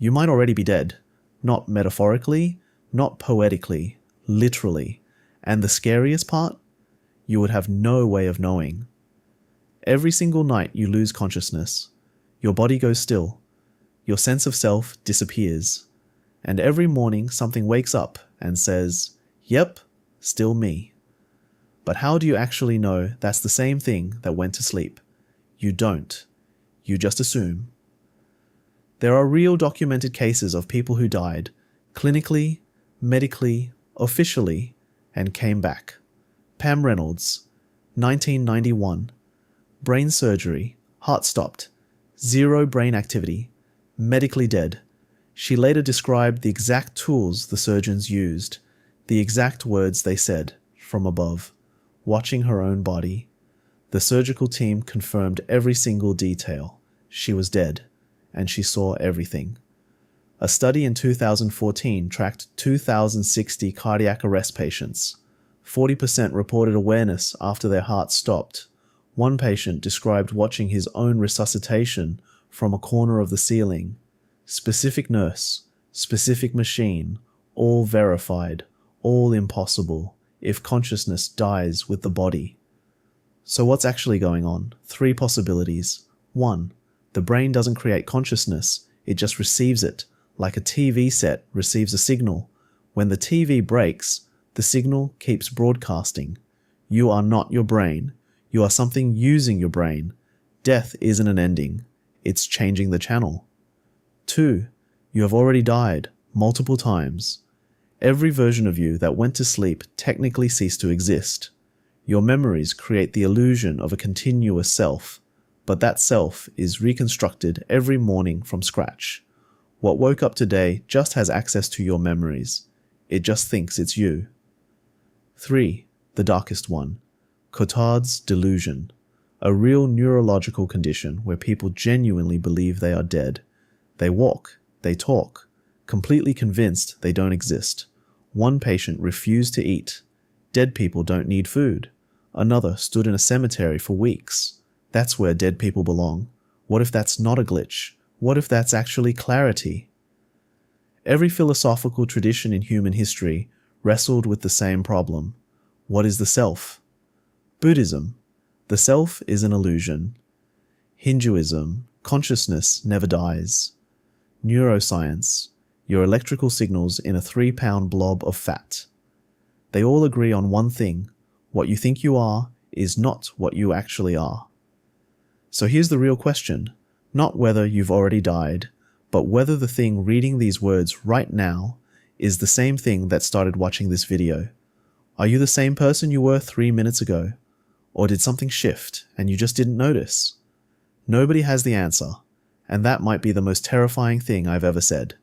You might already be dead. Not metaphorically, not poetically, literally. And the scariest part? You would have no way of knowing. Every single night you lose consciousness. Your body goes still. Your sense of self disappears. And every morning something wakes up and says, "Yep, still me." But how do you actually know that's the same thing that went to sleep? You don't. You just assume. There are real documented cases of people who died, clinically, medically, officially, and came back. Pam Reynolds, 1991. Brain surgery, heart stopped, zero brain activity, medically dead. She later described the exact tools the surgeons used, the exact words they said, from above, watching her own body. The surgical team confirmed every single detail. She was dead, and she saw everything. A study in 2014 tracked 2,060 cardiac arrest patients. 40% reported awareness after their heart stopped. One patient described watching his own resuscitation from a corner of the ceiling. Specific nurse, specific machine, all verified, all impossible, if consciousness dies with the body. So what's actually going on? 3 possibilities. 1. The brain doesn't create consciousness, it just receives it, like a TV set receives a signal. When the TV breaks, the signal keeps broadcasting. You are not your brain. You are something using your brain. Death isn't an ending. It's changing the channel. 2. You have already died, multiple times. Every version of you that went to sleep technically ceased to exist. Your memories create the illusion of a continuous self, but that self is reconstructed every morning from scratch. What woke up today just has access to your memories. It just thinks it's you. 3. The darkest one. Cotard's delusion. A real neurological condition where people genuinely believe they are dead. They walk, they talk, completely convinced they don't exist. One patient refused to eat. Dead people don't need food. Another stood in a cemetery for weeks. That's where dead people belong. What if that's not a glitch? What if that's actually clarity? Every philosophical tradition in human history wrestled with the same problem. What is the self? Buddhism. The self is an illusion. Hinduism. Consciousness never dies. Neuroscience. Your electrical signals in a 3-pound blob of fat. They all agree on one thing. What you think you are is not what you actually are. So here's the real question. Not whether you've already died, but whether the thing reading these words right now is the same thing that started watching this video. Are you the same person you were 3 minutes ago? Or did something shift and you just didn't notice? Nobody has the answer, and that might be the most terrifying thing I've ever said.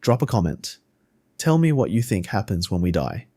Drop a comment. Tell me what you think happens when we die.